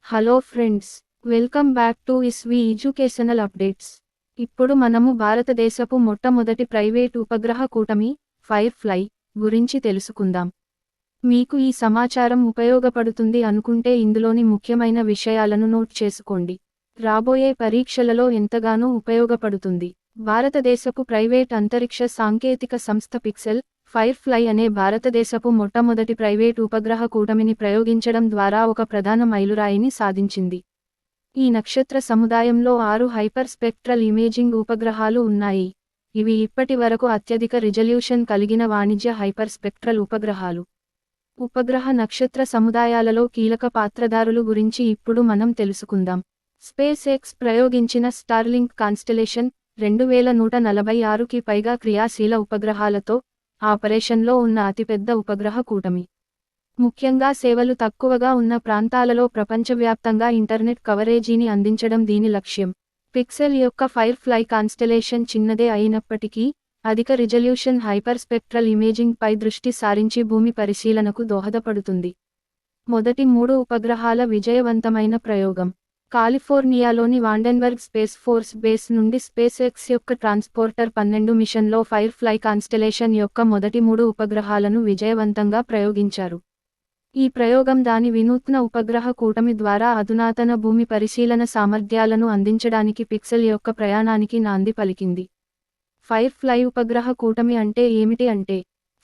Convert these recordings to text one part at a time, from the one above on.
Hello friends, welcome back to ఇస్వి educational updates. ఇప్పుడు మనము భారతదేశపు మొట్టమొదటి ప్రైవేట్ ఉపగ్రహ కూటమి ఫైర్ఫ్లై గురించి తెలుసుకుందాం. మీకు ఈ సమాచారం ఉపయోగపడుతుంది అనుకుంటే ఇందులోని ముఖ్యమైన విషయాలను నోట్ చేసుకోండి. రాబోయే పరీక్షలలో ఎంతగానో ఉపయోగపడుతుంది. భారతదేశపు ప్రైవేట్ అంతరిక్ష సాంకేతిక సంస్థ పిక్సెల్ ఫైర్ఫ్లై అనే భారతదేశపు మొట్టమొదటి ప్రైవేట్ ఉపగ్రహ కూటమిని ప్రయోగించడం ద్వారా ఒక ప్రధాన మైలురాయిని సాధించింది. ఈ నక్షత్ర సముదాయంలో 6 హైపర్ స్పెక్ట్రల్ ఇమేజింగ్ ఉపగ్రహాలు ఉన్నాయి. ఇవి ఇప్పటి వరకు అత్యధిక రిజల్యూషన్ కలిగిన వాణిజ్య హైపర్ స్పెక్ట్రల్ ఉపగ్రహాలు. ఉపగ్రహ నక్షత్ర సముదాయాలలో కీలక పాత్రధారులు గురించి ఇప్పుడు మనం తెలుసుకుందాం. స్పేస్ ఎక్స్ ప్రయోగించిన స్టార్లింక్ కాన్స్టెలేషన్ 2146కి పైగా క్రియాశీల ఉపగ్రహాలతో ఆపరేషన్లో ఉన్న అతిపెద్ద ఉపగ్రహ కూటమి. ముఖ్యంగా సేవలు తక్కువగా ఉన్న ప్రాంతాలలో ప్రపంచవ్యాప్తంగా ఇంటర్నెట్ కవరేజీని అందించడం దీని లక్ష్యం. పిక్సెల్ యొక్క ఫైర్ఫ్లై కాన్స్టెలేషన్ చిన్నదే అయినప్పటికీ అధిక రిజల్యూషన్ హైపర్ స్పెక్ట్రల్ ఇమేజింగ్ పై దృష్టి సారించి భూమి పరిశీలనకు దోహదపడుతుంది. మొదటి 3 ఉపగ్రహాల విజయవంతమైన ప్రయోగం. కాలిఫోర్నియాలోని వాండెన్బర్గ్ స్పేస్ ఫోర్స్ బేస్ నుండి స్పేస్ ఎక్స్ యొక్క ట్రాన్స్పోర్టర్ 12 మిషన్లో ఫైర్ఫ్లై కాన్స్టెలేషన్ యొక్క మొదటి 3 ఉపగ్రహాలను విజయవంతంగా ప్రయోగించారు. ఈ ప్రయోగం దాని వినూత్న ఉపగ్రహ కూటమి ద్వారా అధునాతన భూమి పరిశీలన సామర్థ్యాలను అందించడానికి పిక్సెల్ యొక్క ప్రయాణానికి నాంది పలికింది. ఫైర్ఫ్లై ఉపగ్రహ కూటమి అంటే ఏమిటి అంటే,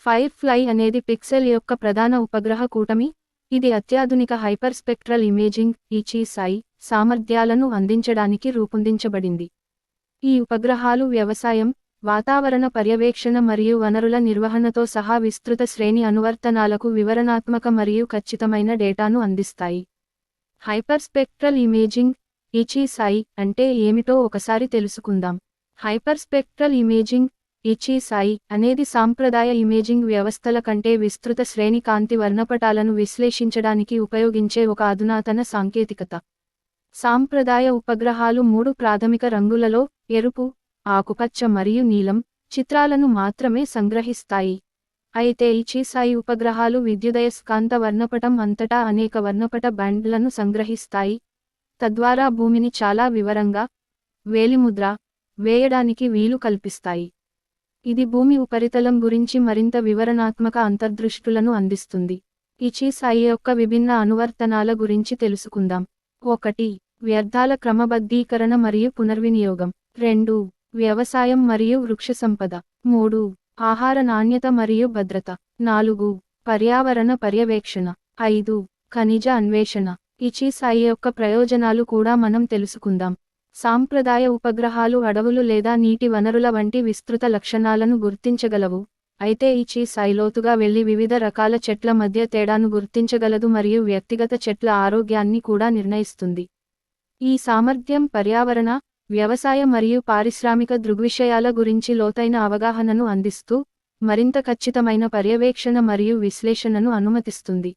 ఫైర్ఫ్లై అనేది పిక్సెల్ యొక్క ప్రధాన ఉపగ్రహ కూటమి. ఇది అత్యాధునిక హైపర్ స్పెక్ట్రల్ ఇమేజింగ్ (HSI) సామర్థ్యాలను అందించడానికి రూపొందించబడింది. ఈ ఉపగ్రహాలు వ్యవసాయం, వాతావరణ పర్యవేక్షణ మరియు వనరుల నిర్వహణతో సహా విస్తృత శ్రేణి అనువర్తనాలకు వివరణాత్మక మరియు ఖచ్చితమైన డేటాను అందిస్తాయి. హైపర్ స్పెక్ట్రల్ ఇమేజింగ్ (HSI) అంటే ఏమిటో ఒకసారి తెలుసుకుందాం. హైపర్ స్పెక్ట్రల్ ఇమేజింగ్ (HSI) అనేది సాంప్రదాయ ఇమేజింగ్ వ్యవస్థల కంటే విస్తృత శ్రేణి కాంతి వర్ణపటాలను విశ్లేషించడానికి ఉపయోగించే ఒక అధునాతన సాంకేతికత. సాంప్రదాయ ఉపగ్రహాలు 3 ప్రాథమిక రంగులలో ఎరుపు, ఆకుపచ్చ మరియు నీలం చిత్రాలను మాత్రమే సంగ్రహిస్తాయి. అయితే HSI ఉపగ్రహాలు విద్యుదయస్కాంత వర్ణపటం అంతటా అనేక వర్ణపట బ్యాండ్లను సంగ్రహిస్తాయి, తద్వారా భూమిని చాలా వివరంగా వేలిముద్ర వేయడానికి వీలు కల్పిస్తాయి. ఇది భూమి ఉపరితలం గురించి మరింత వివరణాత్మక అంతర్దృష్టులను అందిస్తుంది. HSI యొక్క విభిన్న అనువర్తనాల గురించి తెలుసుకుందాం. 1. వ్యర్థాల క్రమబద్ధీకరణ మరియు పునర్వినియోగం. 2. వ్యవసాయం మరియు వృక్ష సంపద. 3. ఆహార నాణ్యత మరియు భద్రత. 4. పర్యావరణ పర్యవేక్షణ. 5. ఖనిజ అన్వేషణ. HSI యొక్క ప్రయోజనాలు కూడా మనం తెలుసుకుందాం. సాంప్రదాయ ఉపగ్రహాలు అడవులు లేదా నీటి వనరుల వంటి విస్తృత లక్షణాలను గుర్తించగలవు, అయితే HSI లోతుగా వెళ్లి వివిధ రకాల చెట్ల మధ్య తేడాను గుర్తించగలదు మరియు వ్యక్తిగత చెట్ల ఆరోగ్యాన్ని కూడా నిర్ణయిస్తుంది. ఈ సామర్థ్యం పర్యావరణ, వ్యవసాయ మరియు పారిశ్రామిక దృగ్విషయాల గురించి లోతైన అవగాహనను అందిస్తూ, మరింత ఖచ్చితమైన పర్యవేక్షణ మరియు విశ్లేషణను అనుమతిస్తుంది.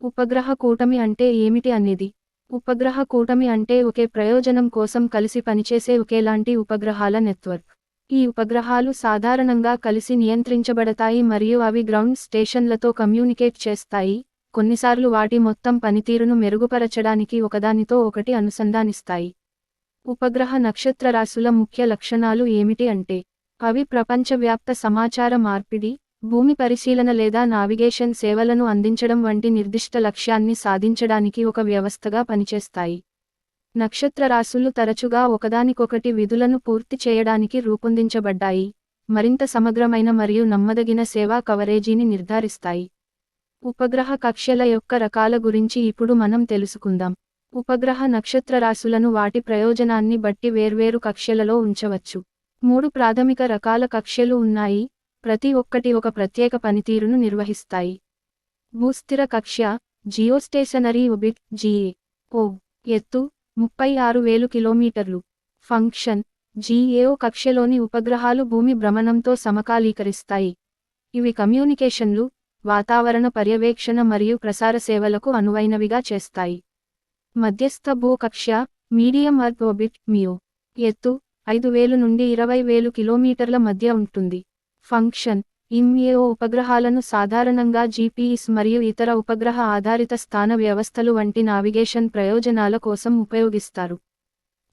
ఉపగ్రహ కూటమి అంటే ఏమిటి అనేది. ఉపగ్రహ కూటమి అంటే ఒకే ప్రయోజనం కోసం కలిసి పనిచేసే ఒకేలాంటి ఉపగ్రహాల నెట్వర్క్. ఈ ఉపగ్రహాలు సాధారణంగా కలిసి నియంత్రించబడతాయి మరియు అవి గ్రౌండ్ స్టేషన్లతో కమ్యూనికేట్ చేస్తాయి, కొన్నిసార్లు వాటి మొత్తం పనితీరును మెరుగుపరచడానికి ఒకదానితో ఒకటి అనుసంధానిస్తాయి. ఉపగ్రహ నక్షత్రరాశుల ముఖ్య లక్షణాలు ఏమిటి అంటే, అవి ప్రపంచవ్యాప్త సమాచార మార్పిడి, భూమి పరిశీలన లేదా నావిగేషన్ సేవలను అందించడం వంటి నిర్దిష్ట లక్ష్యాన్ని సాధించడానికి ఒక వ్యవస్థగా పనిచేస్తాయి. నక్షత్రరాశులు తరచుగా ఒకదానికొకటి విధులను పూర్తి చేయడానికి రూపొందించబడ్డాయి, మరింత సమగ్రమైన మరియు నమ్మదగిన సేవా కవరేజీని నిర్ధారిస్తాయి. ఉపగ్రహ కక్ష్యల యొక్క రకాల గురించి ఇప్పుడు మనం తెలుసుకుందాం. ఉపగ్రహ నక్షత్రరాశులను వాటి ప్రయోజనాన్ని బట్టి వేర్వేరు కక్ష్యలలో ఉంచవచ్చు. 3 ప్రాథమిక రకాల కక్ష్యలు ఉన్నాయి, ప్రతి ఒక్కటి ఒక ప్రత్యేక పనితీరును నిర్వహిస్తాయి. భూస్థిర కక్ష్య జియోస్టేషనరీ ఆర్బిట్ (GEO) ఎత్తు 36,000 కిలోమీటర్లు. ఫంక్షన్ GEO కక్ష్యలోని ఉపగ్రహాలు భూమి భ్రమణంతో సమకాలీకరిస్తాయి. ఇవి కమ్యూనికేషన్లు, వాతావరణ పర్యవేక్షణ మరియు ప్రసార సేవలకు అనువైనవిగా చేస్తాయి. మధ్యస్థ భూ కక్ష్య మీడియం ఎర్త్ ఆర్బిట్ (MEO) ఎత్తు 5,000 నుండి 20,000 కిలోమీటర్ల మధ్య ఉంటుంది. ఫంక్షన్ ఎంఏఓ ఉపగ్రహాలను సాధారణంగా జీపీఎస్ మరియు ఇతర ఉపగ్రహ ఆధారిత స్థాన వ్యవస్థలు వంటి నావిగేషన్ ప్రయోజనాల కోసం ఉపయోగిస్తారు.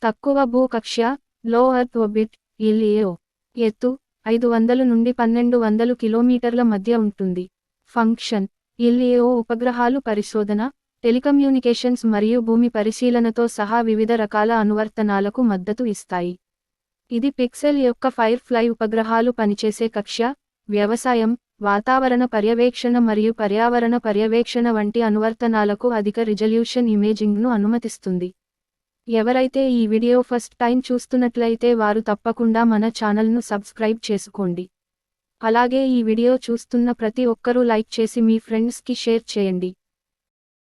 తక్కువ భూకక్ష్య లో ఎర్త్ ఆర్బిట్ ఎల్ఈఓ ఎత్తు 500 నుండి 1200 కిలోమీటర్ల మధ్య ఉంటుంది. ఫంక్షన్ ఎల్ఈఓ ఉపగ్రహాలు పరిశోధన, టెలికమ్యూనికేషన్స్ మరియు భూమి పరిశీలనతో సహా వివిధ రకాల అనువర్తనాలకు మద్దతు ఇస్తాయి. ఇది పిక్సెల్ యొక్క ఫైర్ఫ్లై ఉపగ్రహాలు పనిచేసే కక్ష్య, వ్యవసాయం, వాతావరణ పర్యవేక్షణ మరియు పర్యావరణ పర్యవేక్షణ వంటి అనువర్తనాలకు అధిక రిజల్యూషన్ ఇమేజింగ్ను అనుమతిస్తుంది. ఎవరైతే ఈ వీడియో ఫస్ట్ టైం చూస్తున్నట్లయితే వారు తప్పకుండా మన ఛానల్ను సబ్స్క్రైబ్ చేసుకోండి. అలాగే ఈ వీడియో చూస్తున్న ప్రతి ఒక్కరూ లైక్ చేసి మీ ఫ్రెండ్స్కి షేర్ చేయండి.